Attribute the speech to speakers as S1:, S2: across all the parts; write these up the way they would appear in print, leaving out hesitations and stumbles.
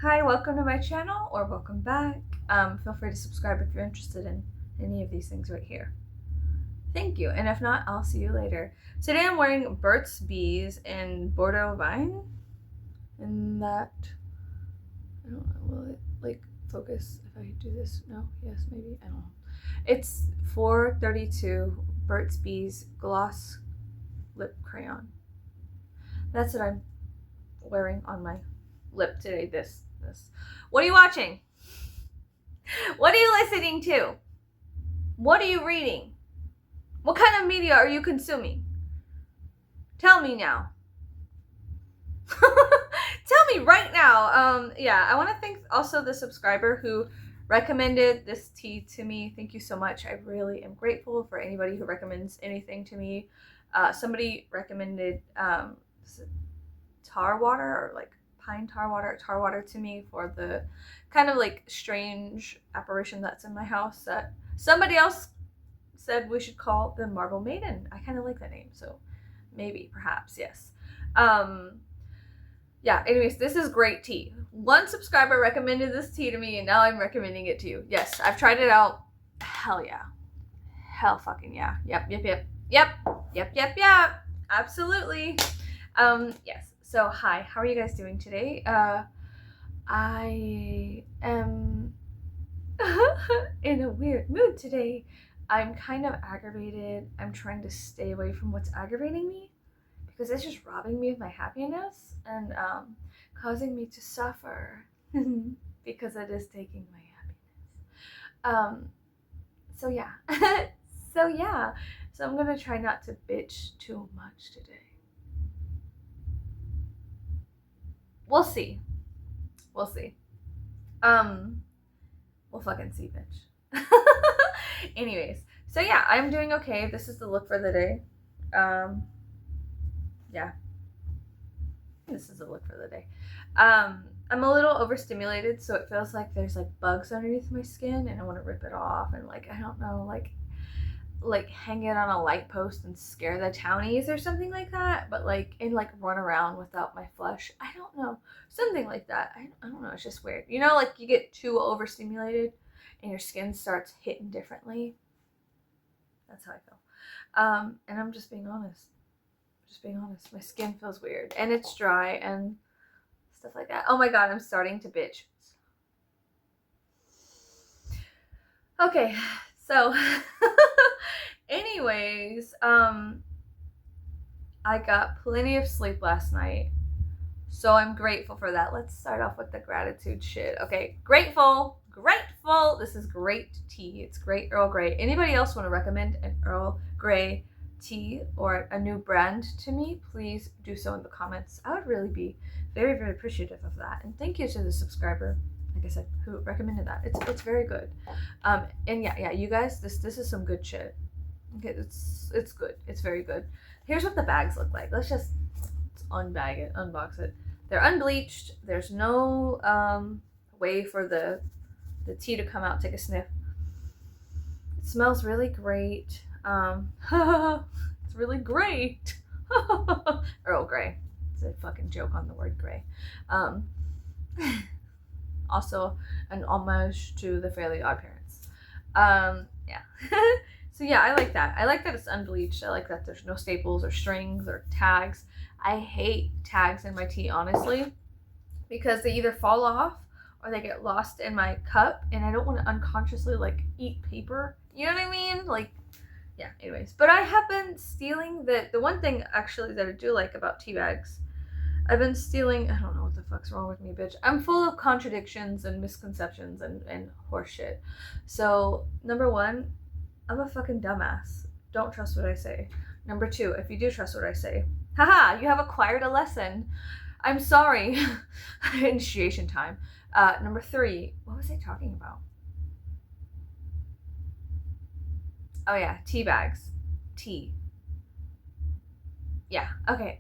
S1: Hi, welcome to my channel, or welcome back. Feel free to subscribe if you're interested in any of these things right here. Thank you, and if not, I'll see you later. Today I'm wearing Burt's Bees in Bordeaux Vine, and that, I don't know, will it like focus if I do this? No, yes, maybe, I don't know. It's 432 Burt's Bees Gloss Lip Crayon. That's what I'm wearing on my lip today. This. What are you watching? What are you listening to? What are you reading? What kind of media are you consuming? Tell me now. Tell me right now. Yeah, I want to thank also the subscriber who recommended this tea to me. Thank you so much. I really am grateful for anybody who recommends anything to me. Somebody recommended tar water, or like pine tar water to me for the kind of like strange apparition that's in my house that somebody else said we should call the Marble Maiden. I kind of like that name, so maybe, perhaps, yes. Yeah, anyways, this is great tea. One subscriber recommended this tea to me, and now I'm recommending it to you. Yes, I've tried it out. Hell yeah. Hell fucking yeah. Yep. Absolutely. Yes. So, hi, how are you guys doing today? I am in a weird mood today. I'm kind of aggravated. I'm trying to stay away from what's aggravating me because it's just robbing me of my happiness and causing me to suffer because it is taking my happiness. So yeah. So I'm gonna try not to bitch too much today. We'll see. We'll fucking see, bitch. Anyways, so yeah, I'm doing okay. This is the look for the day. Yeah. This is the look for the day. I'm a little overstimulated, so it feels like there's like bugs underneath my skin and I want to rip it off and like, I don't know, like hang it on a light post and scare the townies or something like that, but like, and like run around without my flesh. I don't know, something like that. I don't know, it's just weird. You know, like you get too overstimulated and your skin starts hitting differently. That's how I feel. And I'm just being honest. My skin feels weird and it's dry and stuff like that. Oh my god, I'm starting to bitch. Okay, so anyways, I got plenty of sleep last night, so I'm grateful for that. Let's start off with the gratitude shit. Okay, grateful. This is great tea. It's great Earl Grey. Anybody else want to recommend an Earl Grey tea or a new brand to me? Please do so in the comments. I would really be very, very appreciative of that. And thank you to the subscriber, like I said, who recommended that. It's very good. And yeah, you guys, this is some good shit. Okay, it's good. It's very good. Here's what the bags look like. Let's unbag it, unbox it. They're unbleached. There's no way for the tea to come out. Take a sniff. It smells really great. It's really great. Earl Grey. It's a fucking joke on the word gray. Also an homage to the Fairly Odd Parents. Yeah. So yeah, I like that. I like that it's unbleached. I like that there's no staples or strings or tags. I hate tags in my tea, honestly, because they either fall off or they get lost in my cup, and I don't want to unconsciously like eat paper. You know what I mean? Like, yeah, anyways. But I have been stealing the one thing actually that I do like about tea bags. I've been stealing, I don't know what the fuck's wrong with me, bitch. I'm full of contradictions and misconceptions and horseshit. So, number one, I'm a fucking dumbass. Don't trust what I say. Number two, if you do trust what I say, haha, you have acquired a lesson. I'm sorry. Initiation time. Number three, what was I talking about? Oh yeah, tea bags. Tea. Yeah, okay.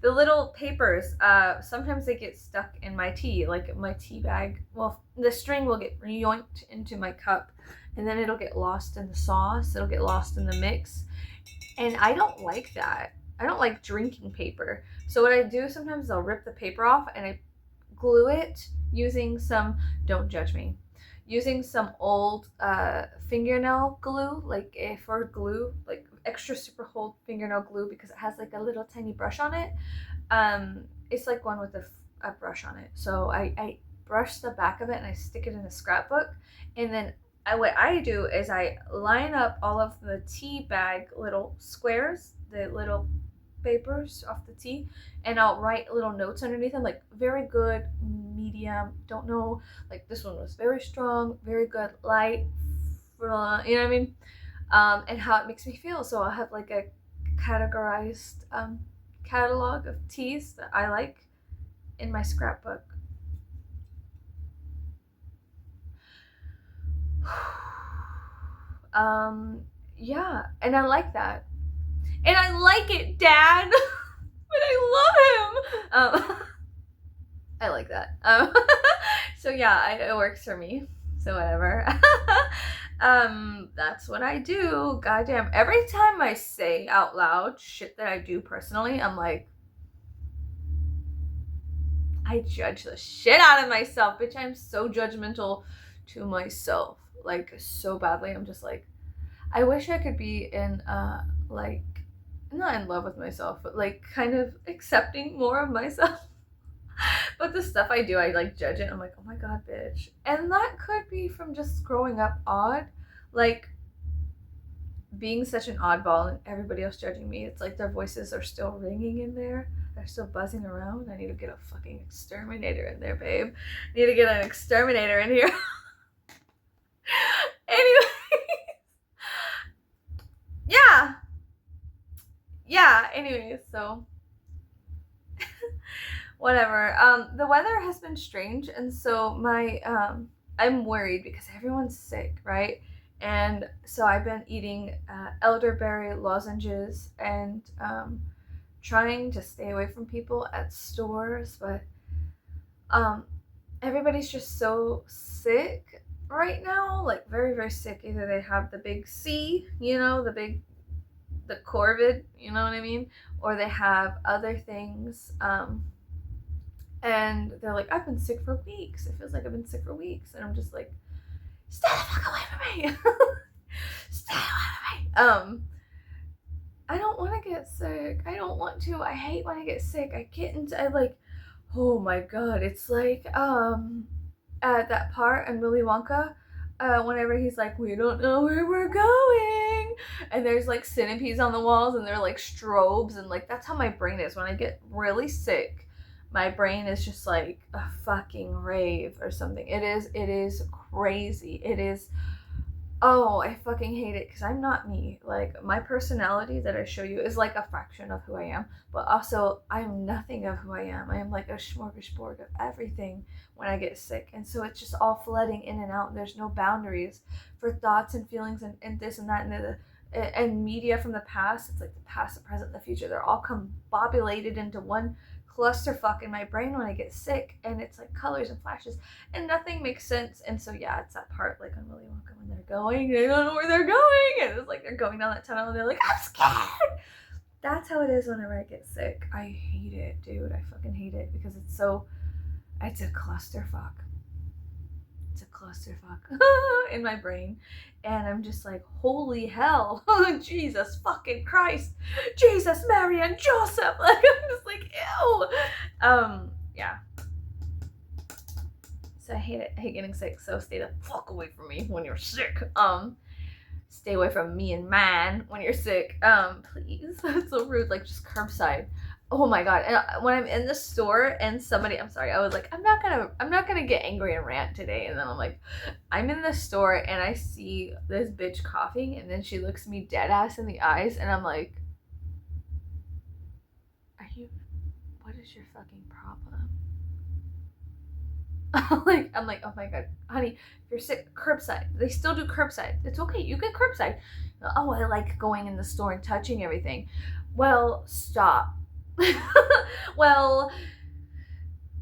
S1: The little papers, sometimes they get stuck in my tea, like my tea bag. Well, the string will get yoinked into my cup, and then it'll get lost in the sauce. It'll get lost in the mix, and I don't like that. I don't like drinking paper. So what I do sometimes is I'll rip the paper off and I glue it using some, don't judge me, using some old fingernail glue, like for glue, like extra super hold fingernail glue, because it has like a little tiny brush on it. It's like one with a brush on it. So I brush the back of it and I stick it in a scrapbook. And then what I do is I line up all of the tea bag little squares, the little papers off the tea, and I'll write little notes underneath them, like very good, medium, don't know, like this one was very strong, very good, light, you know what I mean? And how it makes me feel. So I'll have like a categorized catalog of teas that I like in my scrapbook. Yeah, and I like that. And I like it, Dad. But I love him. I like that. So yeah, it works for me. So whatever. That's what I do. Goddamn. Every time I say out loud shit that I do personally, I'm like, I judge the shit out of myself. Bitch, I'm so judgmental to myself. Like, so badly. I'm just like, I wish I could be in, like, not in love with myself, but like kind of accepting more of myself. But the stuff I do, I like judge it. I'm like, oh my god, bitch. And that could be from just growing up odd. Like, being such an oddball and everybody else judging me. It's like their voices are still ringing in there. They're still buzzing around. I need to get a fucking exterminator in there, babe. I need to get an exterminator in here. Anyway. Yeah, anyways, so whatever. The weather has been strange, and so I'm worried because everyone's sick, right? And so I've been eating elderberry lozenges and trying to stay away from people at stores, but um, everybody's just so sick right now, like very, very sick. Either they have the big C, the corvid, you know what I mean? Or they have other things. And they're like, I've been sick for weeks. It feels like I've been sick for weeks. And I'm just like, stay the fuck away from me. Stay away from me. I don't want to get sick. I don't want to. I hate when I get sick. I like, oh my god. It's like, at that part in Willy Wonka, whenever he's like, we don't know where we're going, and there's like centipedes on the walls and they're like strobes, and like that's how my brain is when I get really sick. My brain is just like a fucking rave or something. It is crazy. It is. Oh, I fucking hate it because I'm not me. Like, my personality that I show you is like a fraction of who I am, but also I'm nothing of who I am. I am like a smorgasbord of everything when I get sick. And so it's just all flooding in and out. And there's no boundaries for thoughts and feelings and this and that and media from the past. It's like the past, the present, the future. They're all combobulated into one clusterfuck in my brain when I get sick, and it's like colors and flashes and nothing makes sense. And so yeah, it's that part like on Willy Wonka when they're going, they don't know where they're going, and it's like they're going down that tunnel and they're like, I'm scared. That's how it is whenever I get sick. I hate it, dude. I fucking hate it because it's a clusterfuck. It's a clusterfuck in my brain. And I'm just like, holy hell. Jesus fucking Christ. Jesus, Mary, and Joseph. Like, I'm just like, ew. Yeah. So I hate it. I hate getting sick. So stay the fuck away from me when you're sick. Stay away from me and mine when you're sick. Please. That's so rude. Like, just curbside. Oh my god. And when I'm in the store and I'm sorry, I was like, I'm not gonna get angry and rant today. And then I'm like, I'm in the store and I see this bitch coughing, and then she looks me dead ass in the eyes, and I'm like, what is your fucking problem? I'm like, oh my god, honey, if you're sick, curbside. They still do curbside. It's okay, you get curbside. Oh, I like going in the store and touching everything. Well, stop. Well,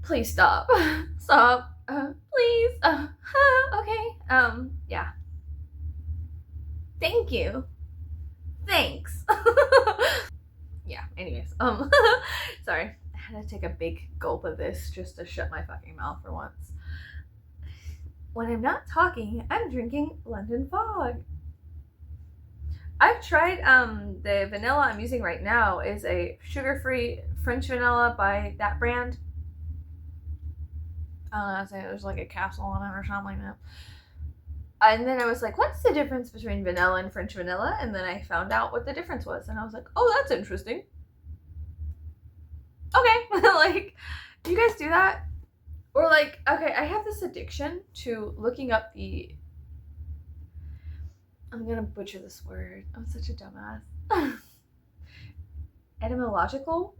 S1: please stop. Stop. Please. Okay. Yeah. Thank you. Thanks. yeah, anyways, sorry. I had to take a big gulp of this just to shut my fucking mouth for once. When I'm not talking, I'm drinking London Fog. I've tried the vanilla I'm using right now is a sugar-free French vanilla by that brand. I think there's like a capsule on it or something like that. And then I was like, what's the difference between vanilla and French vanilla? And then I found out what the difference was. And I was like, oh, that's interesting. Okay. Like, do you guys do that? Or like, okay, I have this addiction to looking up the, I'm gonna butcher this word. I'm such a dumbass. Etymological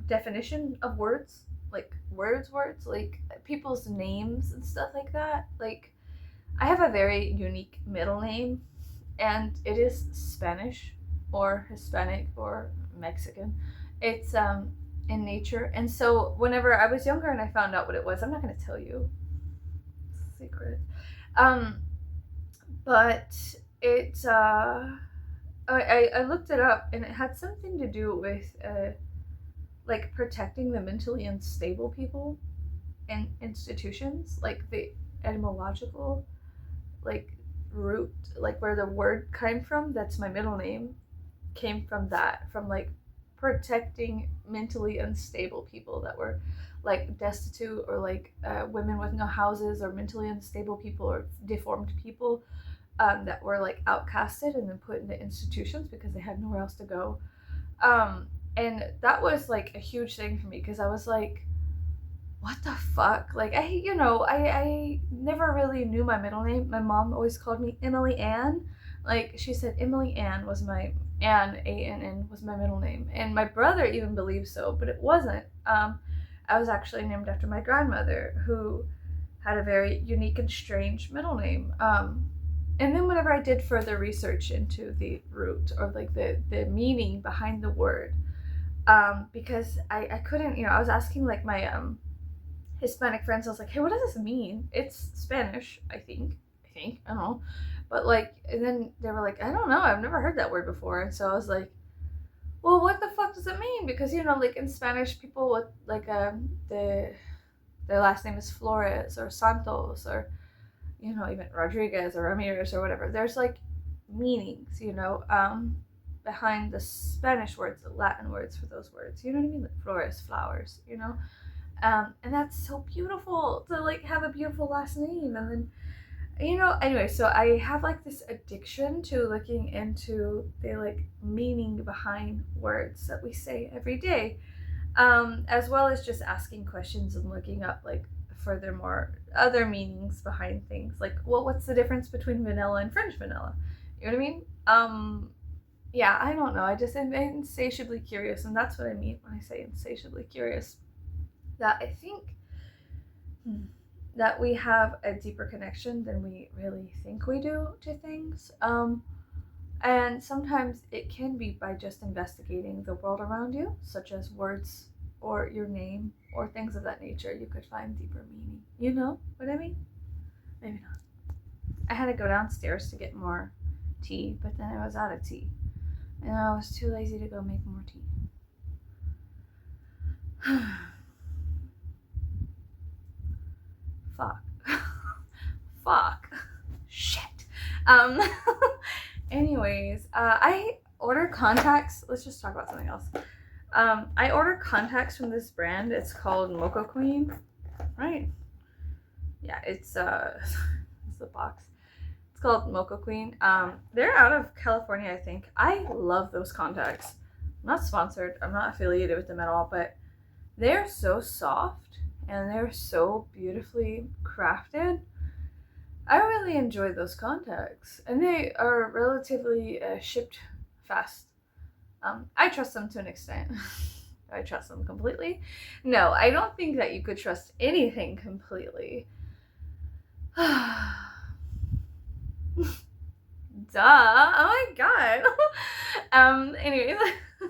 S1: definition of words. Like words, like people's names and stuff like that. Like, I have a very unique middle name, and it is Spanish or Hispanic or Mexican. It's in nature, and so whenever I was younger and I found out what it was, I'm not going to tell you. It's a secret. But it I looked it up, and it had something to do with like protecting the mentally unstable people in institutions, like the etymological like root, like where the word came from, that's my middle name, came from that, from like protecting mentally unstable people that were like destitute, or like women with no houses, or mentally unstable people, or deformed people that were like outcasted and then put into institutions because they had nowhere else to go. And that was like a huge thing for me, because I was like, what the fuck? Like, I never really knew my middle name. My mom always called me Emily Ann. Like, she said Emily Ann was my, Ann, A-N-N, was my middle name. And my brother even believed so, but it wasn't. I was actually named after my grandmother, who had a very unique and strange middle name. And then whenever I did further research into the root, or like the meaning behind the word, because I couldn't, I was asking like my Hispanic friends, I was like, hey, what does this mean? It's Spanish, I think, I don't know. But like, and then they were like, I don't know, I've never heard that word before. And so I was like, well, what the fuck does it mean? Because, like in Spanish, people with like their last name is Flores or Santos, or even Rodriguez or Ramirez or whatever. There's like meanings, behind the Spanish words, the Latin words for those words. You know what I mean? Like flores, flowers, and that's so beautiful to like have a beautiful last name. And then, anyway, so I have like this addiction to looking into the like meaning behind words that we say every day, as well as just asking questions and looking up like furthermore other meanings behind things, like, well, what's the difference between vanilla and French vanilla? You know what I mean? Yeah, I don't know. I just am insatiably curious, and that's what I mean when I say insatiably curious. That I think that we have a deeper connection than we really think we do to things. And sometimes it can be by just investigating the world around you, such as words or your name or things of that nature. You could find deeper meaning. You know what I mean? Maybe not. I had to go downstairs to get more tea, but then I was out of tea. And I was too lazy to go make more tea. Fuck. Fuck. Shit. Anyways, I ordered contacts. Let's just talk about something else. I ordered contacts from this brand. It's called Mocha Queen, right? Yeah, it's the box. It's called Mocha Queen. They're out of California, I think. I love those contacts. I'm not sponsored. I'm not affiliated with them at all, but they're so soft and they're so beautifully crafted. I really enjoy those contacts, and they are relatively shipped fast. I trust them to an extent. I trust them completely? No, I don't think that you could trust anything completely. Duh. Oh my god. Anyways, I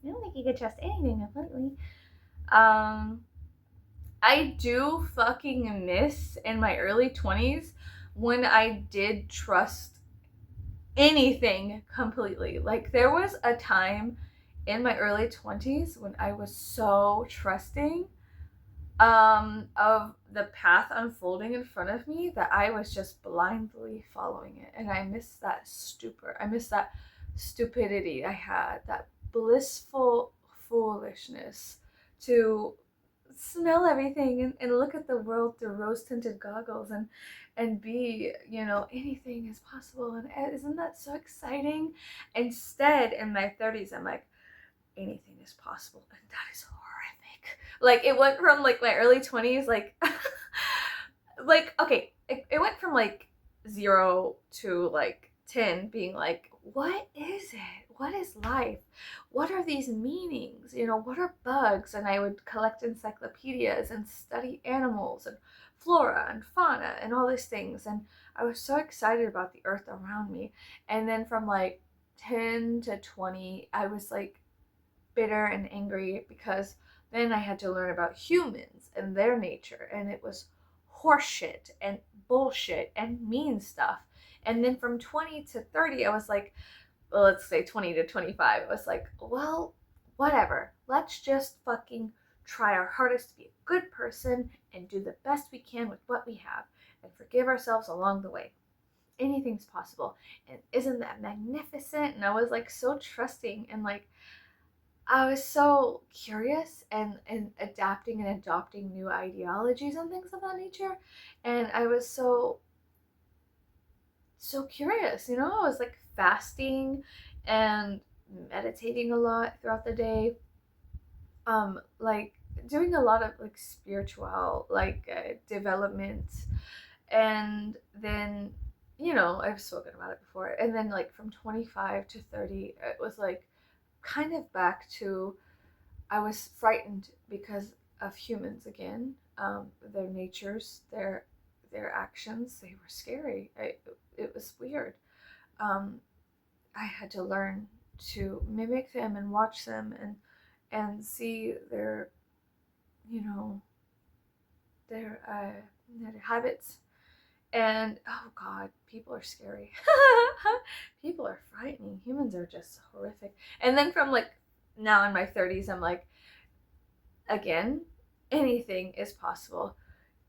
S1: don't think you could trust anything completely. I do fucking miss in my early 20s when I did trust anything completely. Like, there was a time in my early 20s when I was so trusting of the path unfolding in front of me that I was just blindly following it. And I miss that stupor. I miss that stupidity I had, that blissful foolishness to smell everything and look at the world through rose tinted goggles and be, anything is possible. And isn't that so exciting? Instead, in my 30s, I'm like, anything is possible, and that is horrific. Like, it went from like my early 20s, like like, okay, it went from like 0 to like 10 being like, what is it? What is life? What are these meanings? What are bugs? And I would collect encyclopedias and study animals and flora and fauna and all these things, and I was so excited about the earth around me. And then from like 10 to 20, I was like bitter and angry because then I had to learn about humans and their nature, and it was horseshit and bullshit and mean stuff. And then from 20 to 30, I was like, well, let's say 20 to 25, I was like, well, whatever. Let's just fucking try our hardest to be a good person and do the best we can with what we have and forgive ourselves along the way. Anything's possible. And isn't that magnificent? And I was like so trusting, and like I was so curious and adapting and adopting new ideologies and things of that nature. And I was so curious, I was like fasting and meditating a lot throughout the day. Like doing a lot of like spiritual like development. And then, I've spoken about it before. And then like from 25 to 30, it was like kind of back to, I was frightened because of humans again, their natures, their actions. They were scary. It was weird. Um, I had to learn to mimic them and watch them and see you know, their habits. And oh god, people are scary. People are frightening. Humans are just horrific. And then from like now in my 30s, I'm like, again, anything is possible,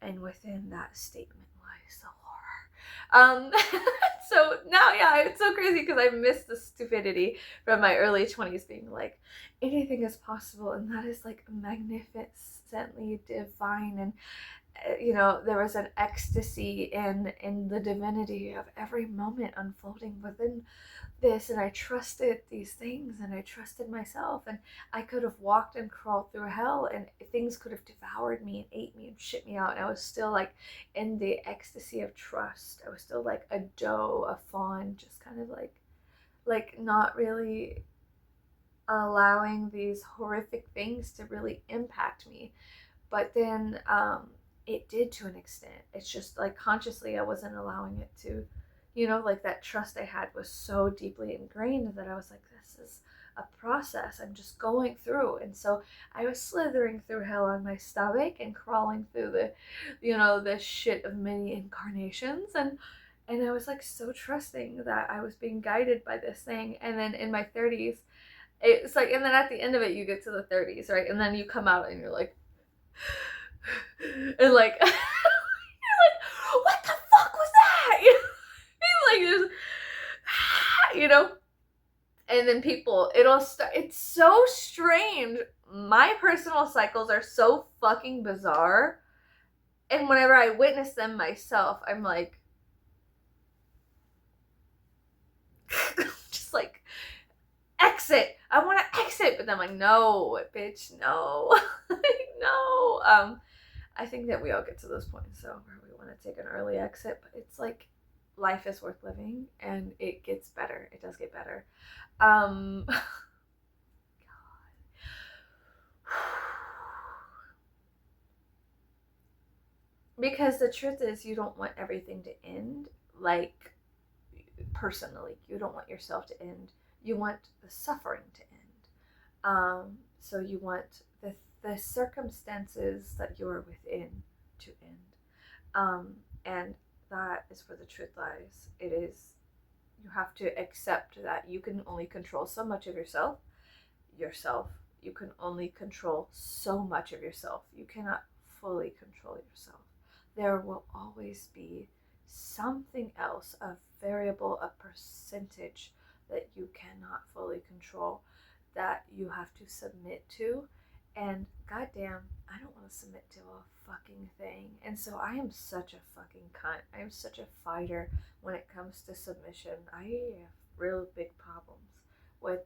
S1: and within that statement lies the horror. So now, yeah, it's so crazy because I miss the stupidity from my early 20s being like, anything is possible, and that is like magnificently divine. And there was an ecstasy in the divinity of every moment unfolding within this, and I trusted these things, and I trusted myself, and I could have walked and crawled through hell, and things could have devoured me and ate me and shit me out, and I was still like in the ecstasy of trust. I was still like a doe, a fawn, just kind of like not really allowing these horrific things to really impact me. But then it did to an extent. It's just like consciously I wasn't allowing it to, like that trust I had was so deeply ingrained that I was like, this is a process I'm just going through. And so I was slithering through hell on my stomach and crawling through the shit of many incarnations. And I was like so trusting that I was being guided by this thing. And then in my 30s, it's like, and then at the end of it, you get to the 30s, right? And then you come out and you're like, and like, you're like, what the fuck was that? Like this, and then people, it'll start. It's so strange. My personal cycles are so fucking bizarre, and whenever I witness them myself, I'm like, just like, exit. I want to exit, but then I'm like, no, bitch, no, no. I think that we all get to those points, so where we want to take an early exit, but it's like life is worth living, and it gets better. It does get better. God. Because the truth is, you don't want everything to end. Like, personally, you don't want yourself to end. You want the suffering to end. So you want the circumstances that you're within to end. And that is where the truth lies. It is You have to accept that you can only control so much of yourself. You can only control so much of yourself. You cannot fully control yourself. There will always be something else, a variable, a percentage that you cannot fully control, that you have to submit to. And goddamn, I don't want to submit to a fucking thing. And so I am such a fucking cunt. I am such a fighter when it comes to submission. I have real big problems with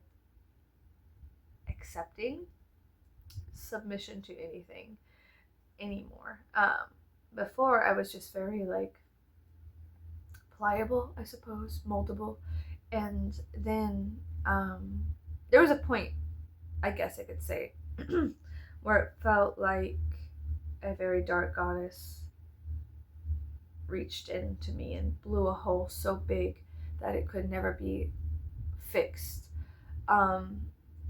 S1: accepting submission to anything anymore. Before I was just very like pliable, I suppose, moldable, and then there was a point, I guess I could say, where it felt like a very dark goddess reached into me and blew a hole so big that it could never be fixed. Um,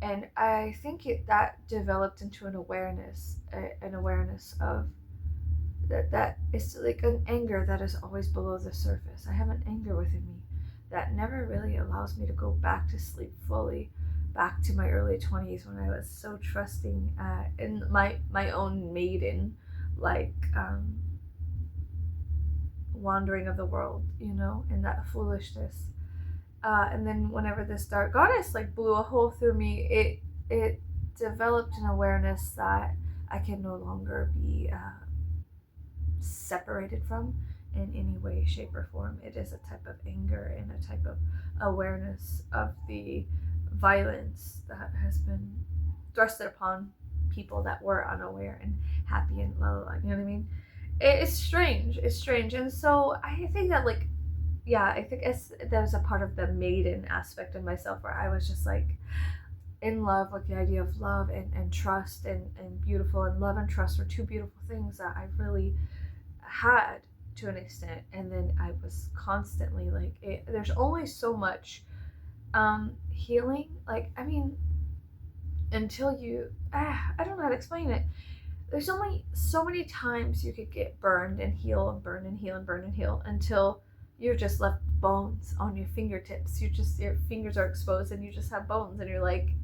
S1: and I think that developed into an awareness of that is like an anger that is always below the surface. I have an anger within me that never really allows me to go back to sleep fully, back to my early 20s when I was so trusting in my own maiden, like wandering of the world, in that foolishness. And then whenever this dark goddess like blew a hole through me, it developed an awareness that I can no longer be separated from in any way, shape, or form. It is a type of anger and a type of awareness of the violence that has been thrusted upon people that were unaware and happy and la la la. You know what I mean? It's strange. It's strange. And so I think that like, yeah, I think there's a part of the maiden aspect of myself where I was just like in love with the idea of love and trust and beautiful, and love and trust were two beautiful things that I really had to an extent. And then I was constantly like there's only so much healing, like, I mean, until you I don't know how to explain it. There's only so many times you could get burned and heal and burn and heal and burn and heal until you're just left bones on your fingertips. Your fingers are exposed and you just have bones, and you're like,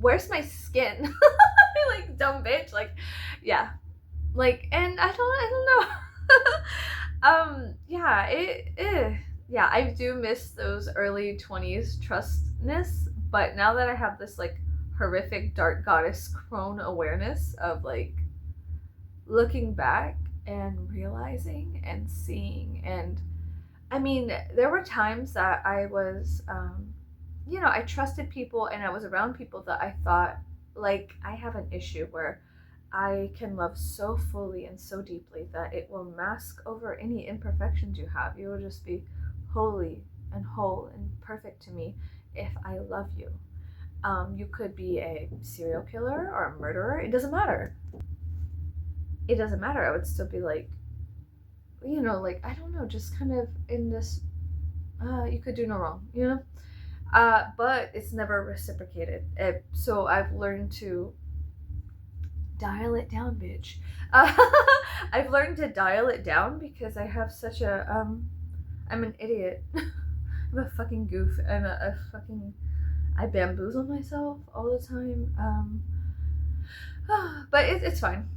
S1: where's my skin? Like, dumb bitch. Like, yeah, like, and I don't know. Yeah, I do miss those early 20s trustness, but now that I have this like horrific dark goddess crone awareness of like looking back and realizing and seeing, and I mean, there were times that I was I trusted people and I was around people that I thought, like, I have an issue where I can love so fully and so deeply that it will mask over any imperfections you have. You will just be holy and whole and perfect to me if I love you. You could be a serial killer or a murderer. It doesn't matter. It doesn't matter. I would still be like, like, I don't know, just kind of in this, you could do no wrong, but it's never reciprocated. So I've learned to dial it down, bitch. I've learned to dial it down because I have such a I'm an idiot. I'm a fucking goof. I bamboozle myself all the time. But it's fine.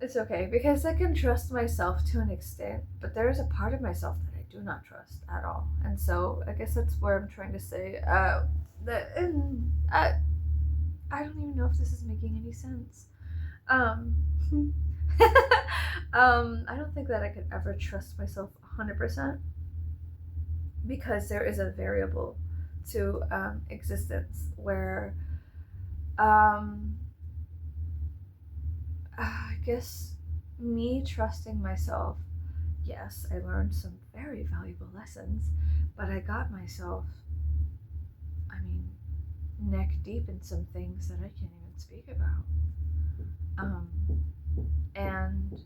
S1: It's okay because I can trust myself to an extent, but there is a part of myself that I do not trust at all, and so I guess that's where I'm trying to say that. And I don't even know if this is making any sense. Um, I don't think that I could ever trust myself 100% because there is a variable to existence where I guess me trusting myself, yes, I learned some very valuable lessons, but I got myself, I mean, neck deep in some things that I can't even speak about. And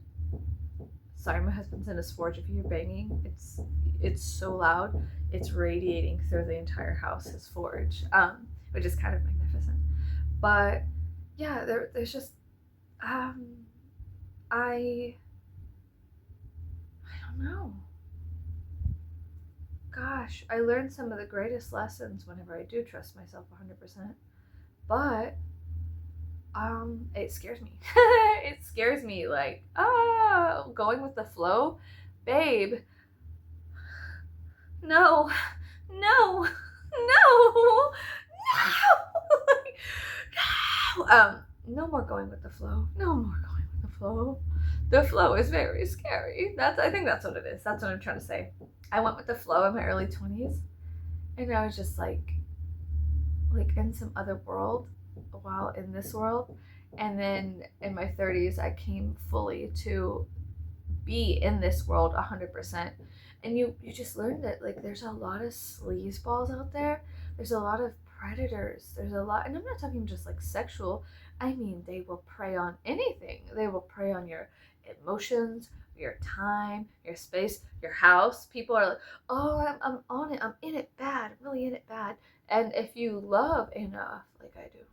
S1: sorry, my husband's in his forge. If you hear banging, it's so loud, it's radiating through the entire house, his forge, which is kind of magnificent. But yeah, there's just I don't know. gosh, I learned some of the greatest lessons whenever I do trust myself 100%. But it scares me. It scares me, like, going with the flow, babe. No, no, no, no. No more going with the flow. No more going with the flow. The flow is very scary. I think that's what it is. That's what I'm trying to say. I went with the flow in my early 20s, and I was just like in some other world while in this world. And then in my 30s, I came fully to be in this world 100%. And you just learn that, like, there's a lot of sleazeballs out there. There's a lot of predators. There's a lot, and I'm not talking just like sexual. I mean, they will prey on anything. They will prey on your emotions, your time, your space, your house. People are like, oh, I'm on it. I'm in it bad. I'm really in it bad. And if you love enough, like I do,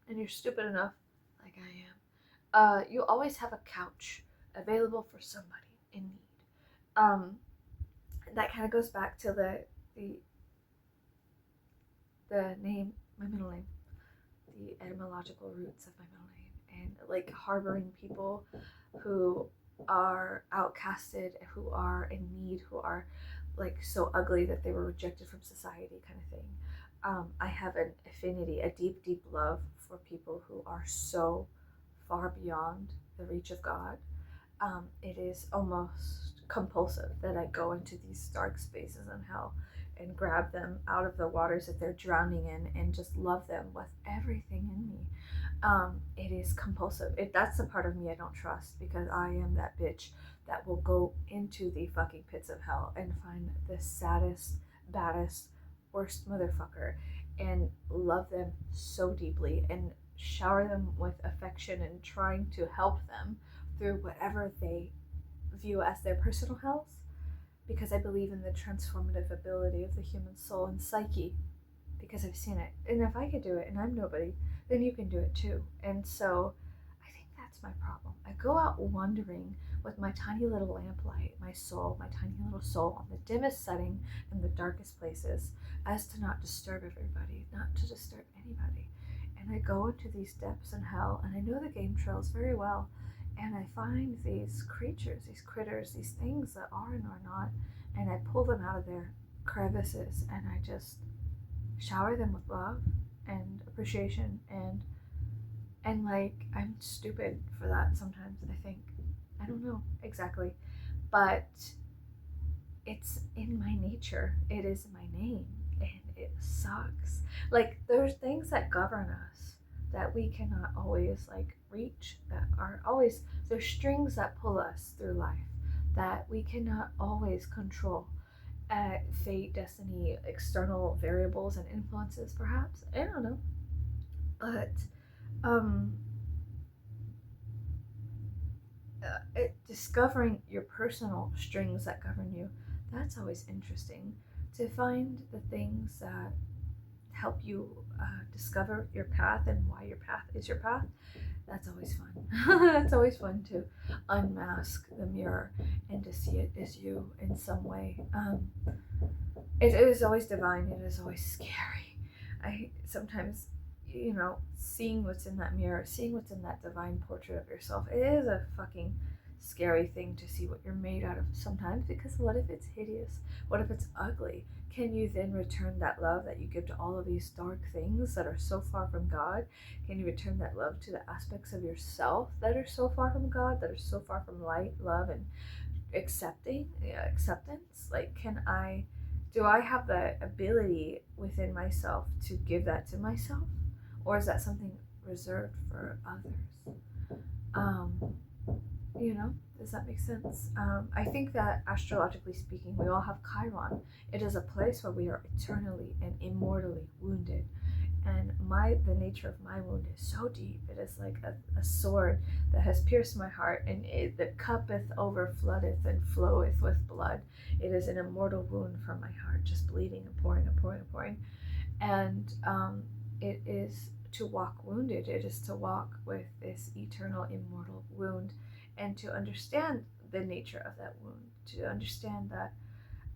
S1: and you're stupid enough, like I am, you always have a couch available for somebody in need. Um, that kind of goes back to the name, my middle name, the etymological roots of my middle name, and like harboring people who are outcasted, who are in need, who are like so ugly that they were rejected from society, kind of thing. I have an affinity, a deep, deep love for people who are so far beyond the reach of God. It is almost compulsive that I go into these dark spaces in hell and grab them out of the waters that they're drowning in and just love them with everything in me. It is compulsive. That's the part of me I don't trust, because I am that bitch that will go into the fucking pits of hell and find the saddest, baddest, worst motherfucker and love them so deeply and shower them with affection and trying to help them through whatever they view as their personal health, because I believe in the transformative ability of the human soul and psyche, because I've seen it. And if I could do it and I'm nobody, then you can do it too. And so I think that's my problem. I go out wandering with my tiny little lamplight, my soul, my tiny little soul, on the dimmest setting in the darkest places, as to not disturb everybody, not to disturb anybody. And I go into these depths in hell, and I know the game trails very well. And I find these creatures, these critters, these things that are and are not, and I pull them out of their crevices, and I just shower them with love and appreciation, and like, I'm stupid for that sometimes, I think. I don't know exactly, but it's in my nature. It is my name, and it sucks. Like, there's things that govern us that we cannot always like reach, that are always, there's strings that pull us through life that we cannot always control. Fate, destiny, external variables and influences, perhaps. I don't know. But um, discovering your personal strings that govern you, that's always interesting. To find the things that help you discover your path and why your path is your path, that's always fun. That's always fun to unmask the mirror and to see it as you in some way. It is always divine. It is always scary. I sometimes, seeing what's in that mirror, seeing what's in that divine portrait of yourself, it is a fucking scary thing to see what you're made out of sometimes, because what if it's hideous? What if it's ugly? Can you then return that love that you give to all of these dark things that are so far from God? Can you return that love to the aspects of yourself that are so far from God, that are so far from light, love, and acceptance? Like, do I have the ability within myself to give that to myself? Or is that something reserved for others? Um, does that make sense? I think that astrologically speaking, we all have Chiron. It is a place where we are eternally and immortally wounded. And the nature of my wound is so deep. It is like a sword that has pierced my heart, and the cuppeth overfloodeth and floweth with blood. It is an immortal wound from my heart, just bleeding and pouring and pouring and pouring. And it is to walk wounded. It is to walk with this eternal, immortal wound, and to understand the nature of that wound, to understand that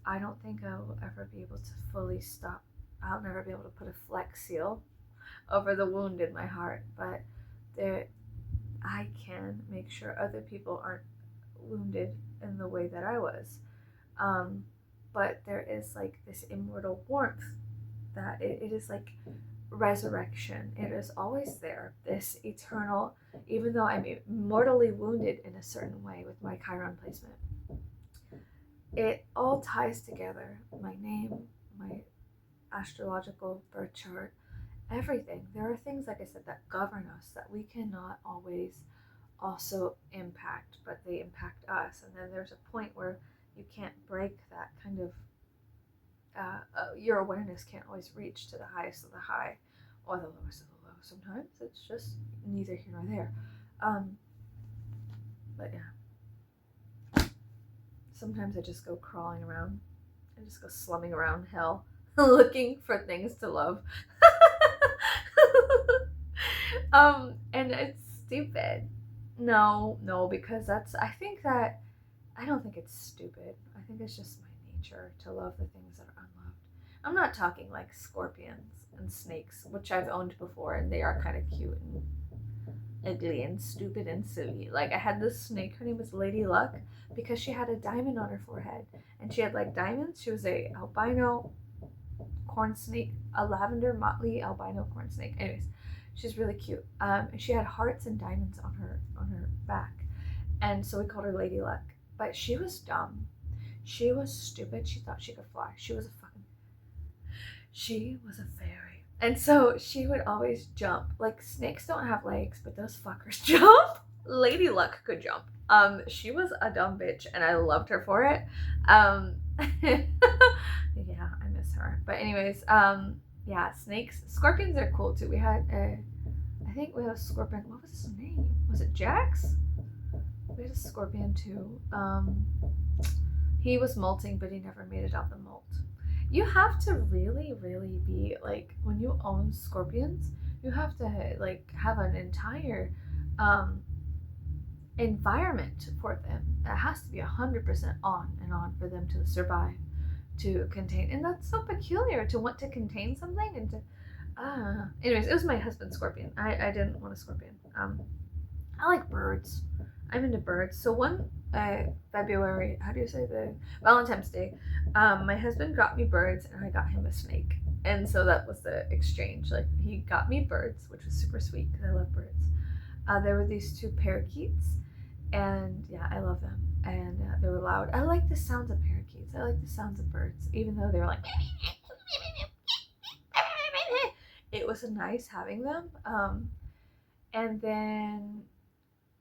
S1: I don't think I will ever be able to fully stop. I'll never be able to put a flex seal over the wound in my heart, but there, I can make sure other people aren't wounded in the way that I was. Um, but there is like this immortal warmth that it is like resurrection. It is always there. This eternal, even though I'm mortally wounded in a certain way with my Chiron placement, it all ties together. My name, my astrological birth chart, everything. There are things, like I said, that govern us that we cannot always also impact, but they impact us. And then there's a point where you can't break that kind of, your awareness can't always reach to the highest of the high or the lowest of the low. Sometimes it's just neither here nor there. But yeah, sometimes I just go crawling around. I just go slumming around hell looking for things to love. And it's stupid. No, because I don't think it's stupid. I think it's just my nature to love the things that are unloved. I'm not talking like scorpions and snakes, which I've owned before, and they are kind of cute and ugly and stupid and silly. Like, I had this snake, her name was Lady Luck, because she had a diamond on her forehead, and she had like diamonds. She was a albino corn snake, a lavender motley albino corn snake. Anyways, she's really cute. And she had hearts and diamonds on her back, and so we called her Lady Luck. But she was dumb. She was stupid. She thought she could fly. She was a fairy. And so she would always jump. Like, snakes don't have legs, but those fuckers jump. Lady Luck could jump. She was a dumb bitch, and I loved her for it. Yeah, I miss her. But anyways, yeah, snakes. Scorpions are cool too. I think we had a scorpion. What was his name? Was it Jax? We had a scorpion too. He was molting, but he never made it out the molt. You have to really, really be like, when you own scorpions, you have to like have an entire environment for them. It has to be 100% on and on for them to survive, to contain. And that's so peculiar, to want to contain something and to anyways, it was my husband's scorpion. I didn't want a scorpion. I like birds. I'm into birds. So one February, how do you say, the Valentine's Day, my husband got me birds and I got him a snake. And so that was the exchange. Like, he got me birds, which was super sweet because I love birds. There were these two parakeets, and yeah, I love them. And they were loud. I like the sounds of parakeets. I like the sounds of birds, even though they were like, it was nice having them. And then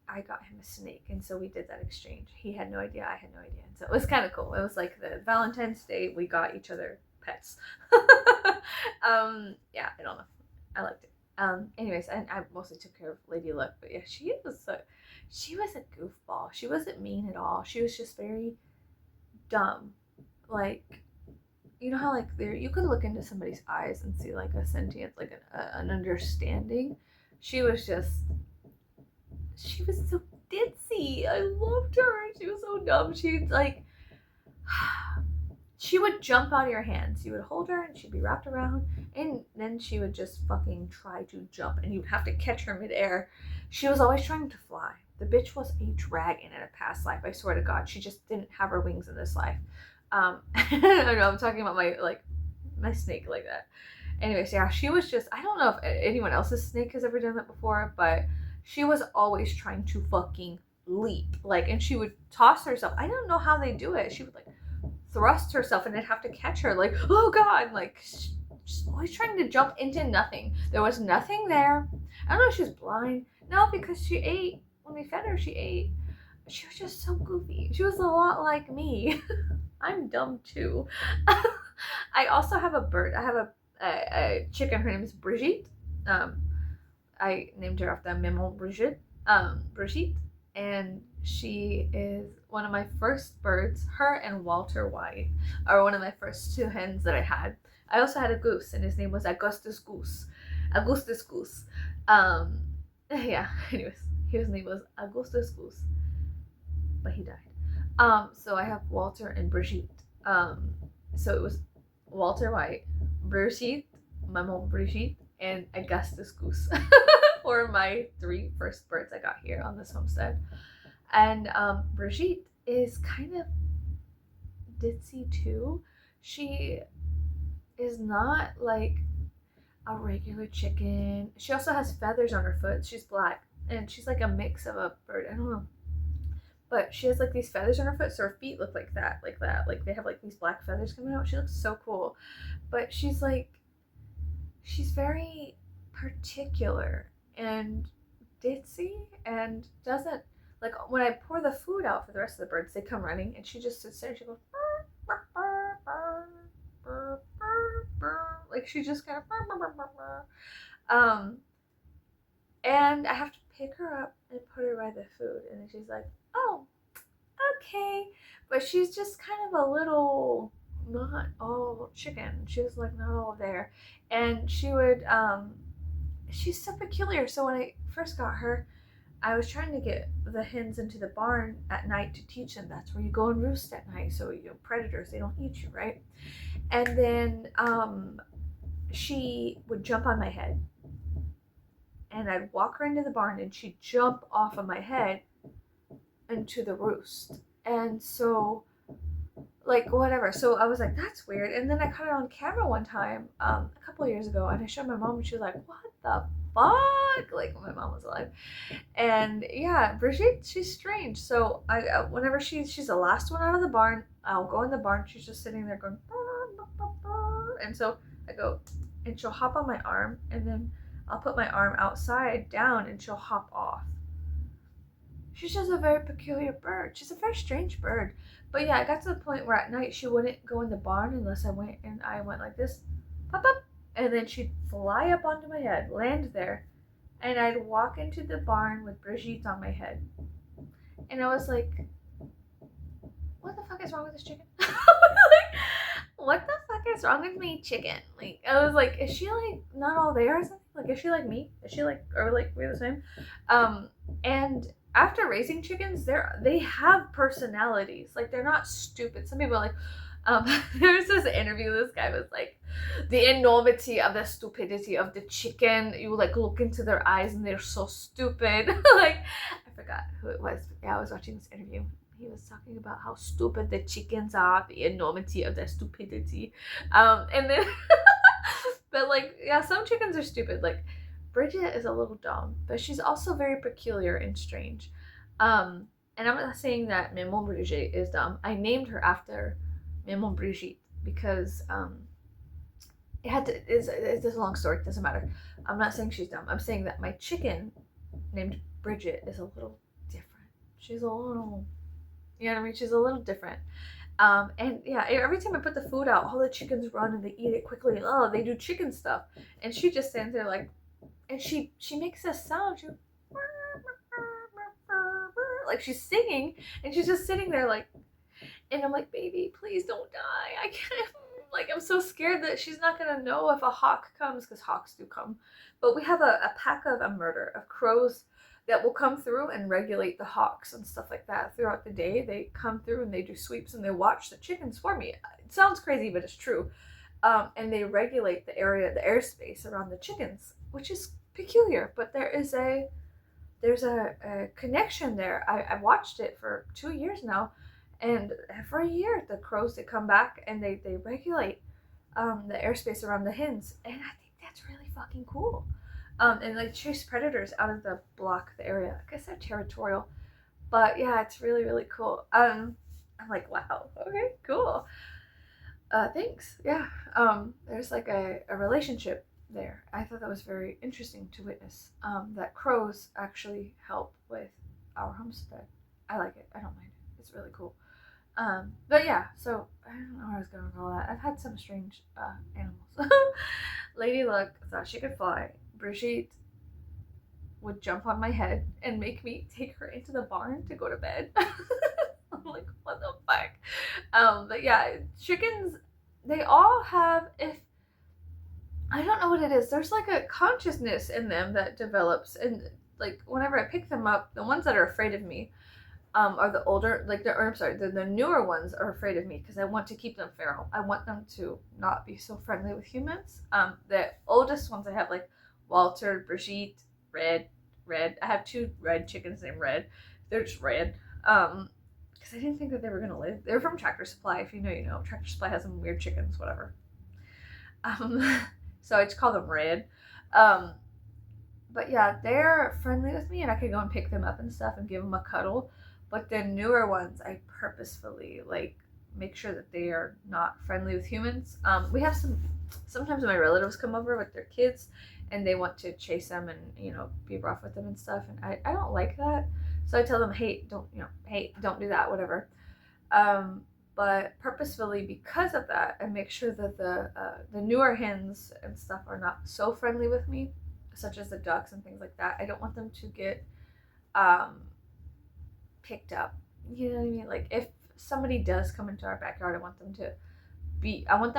S1: I got him a snake, and so we did that exchange. He had no idea, I had no idea, and so it was kind of cool. It was like the Valentine's Day, we got each other pets. Yeah, I don't know, I liked it. Anyways, and I mostly took care of Lady Luck, but yeah, she was a goofball. She wasn't mean at all. She was just very dumb. Like, you know how like you could look into somebody's eyes and see like a sentience, like an understanding. She was so ditzy. I loved her. She was so dumb. She would jump out of your hands. You would hold her and she'd be wrapped around, and then she would just fucking try to jump, and you'd have to catch her midair. She was always trying to fly. The bitch was a dragon in a past life. I swear to God, she just didn't have her wings in this life. I don't know. I'm talking about my snake like that. Anyways, yeah, she was just, I don't know if anyone else's snake has ever done that before, but she was always trying to fucking leap. Like, and she would toss herself. I don't know how they do it. She would like thrust herself and I'd have to catch her. Like, oh God, like she's always trying to jump into nothing. There was nothing there. I don't know if she was blind. No, because she ate. When we fed her, she ate. She was just so goofy. She was a lot like me. I'm dumb too. I also have a bird. I have a chicken. Her name is Brigitte. I named her after Maman Brigitte. Brigitte, and she is one of my first birds. Her and Walter White are one of my first two hens that I had. I also had a goose, and his name was Augustus Goose. Augustus Goose. Yeah. Anyways, his name was Augustus Goose, but he died. So I have Walter and Brigitte, Um, so it was Walter White, Brigitte, Maman Brigitte, and Augustus Goose were my three first birds I got here on this homestead. And Brigitte is kind of ditzy too. She is not like a regular chicken. She also has feathers on her foot. She's black. And she's like a mix of a bird. I don't know. But she has like these feathers on her foot, so her feet look like that, like that. Like they have like these black feathers coming out. She looks so cool. But she's very particular and ditzy and doesn't like when I pour the food out for the rest of the birds, they come running and she just sits there and she goes burr, burr, burr, burr, burr, burr. Like she just kind of and I have to pick her up and put her by the food and then she's like, oh, okay. But she's just kind of a little not all chicken. She was like not all there. And she's so peculiar. So when I first got her, I was trying to get the hens into the barn at night to teach them that's where you go and roost at night. So predators, they don't eat you, right? And then she would jump on my head. And I'd walk her into the barn and she'd jump off of my head into the roost. And so like whatever. So I was like, that's weird. And then I caught it on camera one time, a couple of years ago, and I showed my mom, and she was like, "What the fuck?" Like when my mom was alive. And yeah, Brigitte, she's strange. So whenever she's the last one out of the barn, I'll go in the barn. She's just sitting there going, burr, burr, burr, burr. And so I go, and she'll hop on my arm, and then I'll put my arm outside down, and she'll hop off. She's just a very peculiar bird. She's a very strange bird. But yeah, I got to the point where at night she wouldn't go in the barn unless I went like this, pop up, and then she'd fly up onto my head, land there, and I'd walk into the barn with Brigitte on my head. And I was like, what the fuck is wrong with this chicken? Like, what the fuck is wrong with me, chicken? Like, I was like, is she like not all there or something? Like, is she like me? Is she like, or like we're the same? And after raising chickens, they have personalities. Like they're not stupid. Some people are like, there was this interview. This guy was like, the enormity of the stupidity of the chicken. You like look into their eyes and they're so stupid. Like I forgot who it was. Yeah, I was watching this interview. He was talking about how stupid the chickens are, the enormity of their stupidity. And then, but like, yeah, some chickens are stupid. Like Bridget is a little dumb, but she's also very peculiar and strange. And I'm not saying that Maman Brigitte is dumb. I named her after Maman Brigitte because it's a long story. It doesn't matter. I'm not saying she's dumb. I'm saying that my chicken named Bridget is a little different. She's a little, you know what I mean? She's a little different. And yeah, every time I put the food out, all the chickens run and they eat it quickly. Oh, they do chicken stuff. And she just stands there like, and she makes this sound. She like she's singing, and she's just sitting there like, and I'm like, baby, please don't die. I can't. Like I'm so scared that she's not gonna know if a hawk comes because hawks do come. But we have a pack of crows that will come through and regulate the hawks and stuff like that throughout the day. They come through and they do sweeps and they watch the chickens for me. It sounds crazy, but it's true. And they regulate the area, the airspace around the chickens, which is peculiar, but there's a connection there. I've watched it for 2 years now, and every year the crows they come back and they regulate the airspace around the hens, and I think that's really fucking cool. And like chase predators out of the area. I guess they're territorial, but yeah, it's really really cool. I'm like, wow, okay, cool. Thanks. Yeah. There's like a relationship there. I thought that was very interesting to witness. That crows actually help with our homestead. I like it. I don't mind it. It's really cool. But yeah, so I don't know where I was going with all that. I've had some strange animals. Lady Luck thought she could fly. Brigitte would jump on my head and make me take her into the barn to go to bed. I'm like, what the fuck? But yeah, chickens, they all have, if I don't know what it is, there's like a consciousness in them that develops, and like whenever I pick them up, the ones that are afraid of me, Are the older, like the newer ones are afraid of me because I want to keep them feral. I want them to not be so friendly with humans. The oldest ones I have, like Walter, Brigitte, Red. I have 2 red chickens named Red. They're just red. Because I didn't think that they were gonna live. They're from Tractor Supply. If you know, you know. Tractor Supply has some weird chickens, whatever. So I just call them Red. But yeah, they're friendly with me, and I could go and pick them up and stuff and give them a cuddle. But the newer ones, I purposefully like make sure that they are not friendly with humans. We have sometimes my relatives come over with their kids, and they want to chase them and be rough with them and stuff, and I don't like that. So I tell them, hey, don't do that, whatever. But purposefully, because of that, I make sure that the newer hens and stuff are not so friendly with me, such as the ducks and things like that. I don't want them to get picked up. You know what I mean? Like if somebody does come into our backyard, I want them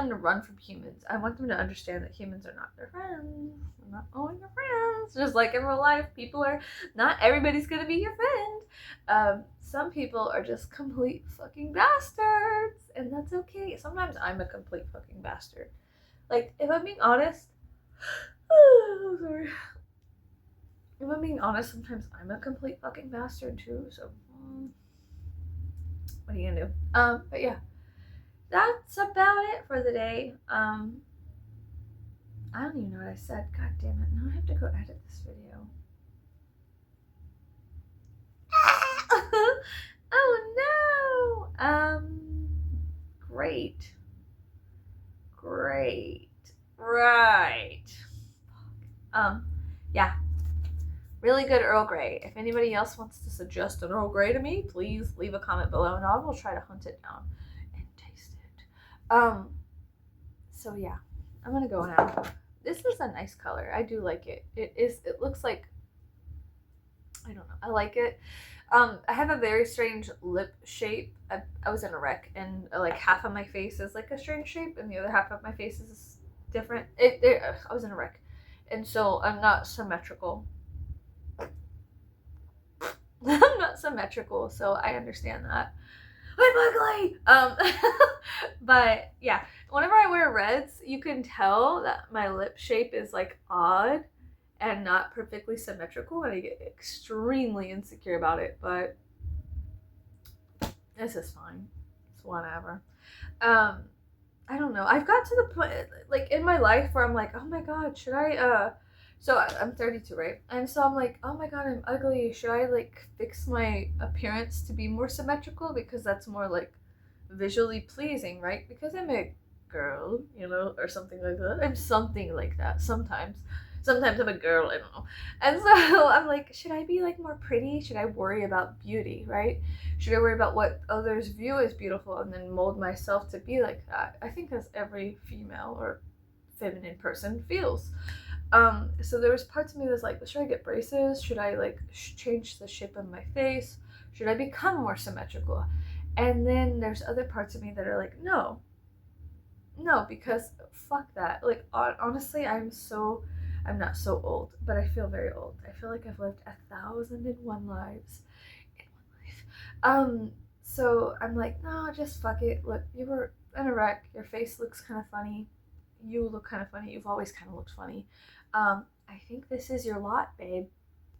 S1: to run from humans. I want them to understand that humans are not their friends. They're not all your friends. Just like in real life, not everybody's gonna be your friend. Some people are just complete fucking bastards, and that's okay. Sometimes I'm a complete fucking bastard. Like, if I'm being honest, oh, sorry. If I'm being honest, sometimes I'm a complete fucking bastard too, so what are you gonna do? But yeah, that's about it for the day. I don't even know what I said. God damn it. Now I have to go edit this video. Oh no! Great. Right. Yeah. Really good Earl Grey. If anybody else wants to suggest an Earl Grey to me, please leave a comment below and I will try to hunt it down and taste it. So yeah, I'm gonna go now. This is a nice color. I do like it. It looks like, I don't know. I like it. I have a very strange lip shape. I was in a wreck, and like half of my face is like a strange shape, and the other half of my face is different. I was in a wreck, and so I'm not symmetrical. I'm not symmetrical, so I understand that. I'm ugly. But yeah, whenever I wear reds, you can tell that my lip shape is like odd and not perfectly symmetrical, and I get extremely insecure about it, but this is fine. It's whatever. I don't know. I've got to the point, like, in my life where I'm like, oh my god, should I, so I'm 32, right? And so I'm like, oh my god, I'm ugly. Should I, like, fix my appearance to be more symmetrical? Because that's more, like, visually pleasing, right? Because I'm a girl, or something like that. I'm something like that sometimes. Sometimes I'm a girl, I don't know. And so I'm like, should I be like more pretty? Should I worry about beauty, right? Should I worry about what others view as beautiful and then mold myself to be like that? I think that's every female or feminine person feels. So there was parts of me that was like, should I get braces? Should I like change the shape of my face? Should I become more symmetrical? And then there's other parts of me that are like, no, because fuck that. Like, honestly, I'm not so old, but I feel very old. I feel like I've lived 1,001 lives in one life. So I'm like, no, just fuck it. Look, you were in a wreck. Your face looks kind of funny. You look kind of funny. You've always kind of looked funny. I think this is your lot, babe,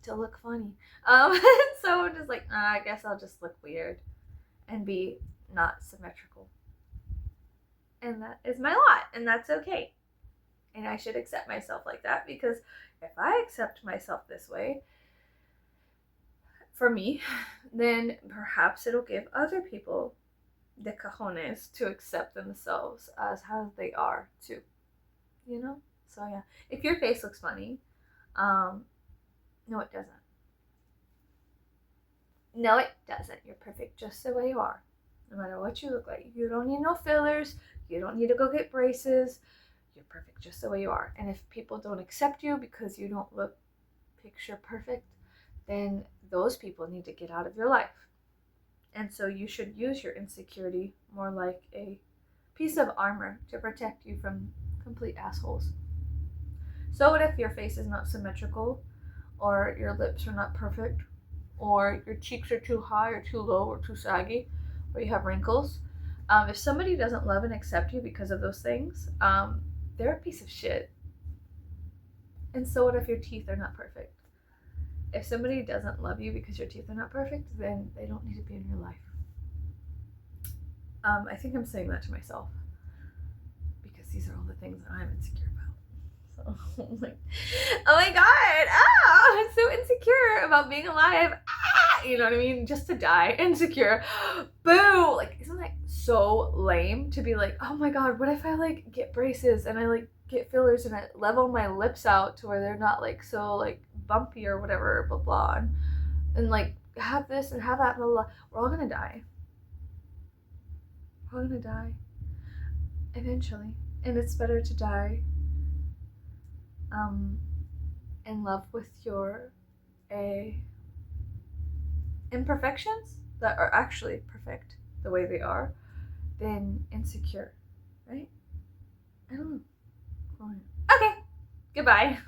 S1: to look funny. So I'm just like, I guess I'll just look weird and be not symmetrical. And that is my lot, and that's okay. And I should accept myself like that, because if I accept myself this way, for me, then perhaps it'll give other people the cojones to accept themselves as how they are too. So yeah, if your face looks funny, no it doesn't. No it doesn't. You're perfect just the way you are, no matter what you look like. You don't need no fillers. You don't need to go get braces. You're perfect just the way you are. And if people don't accept you because you don't look picture perfect, then those people need to get out of your life. And so you should use your insecurity more like a piece of armor to protect you from complete assholes. So what if your face is not symmetrical, or your lips are not perfect, or your cheeks are too high or too low or too saggy, or you have wrinkles. If somebody doesn't love and accept you because of those things, they're a piece of shit. And so what if your teeth are not perfect? If somebody doesn't love you because your teeth are not perfect, then they don't need to be in your life. I think I'm saying that to myself because these are all the things that I'm insecure about. So I'm like, oh my god, I'm so insecure about being alive. You know what I mean? Just to die, insecure. Boo! Like, isn't that so lame to be like, oh my god, what if I like get braces and I like get fillers and I level my lips out to where they're not like so like bumpy or whatever, blah blah, and like have this and have that, blah blah. We're all gonna die. We're all gonna die eventually, and it's better to die in love with your imperfections that are actually perfect the way they are than insecure, right? I don't know. Okay, goodbye.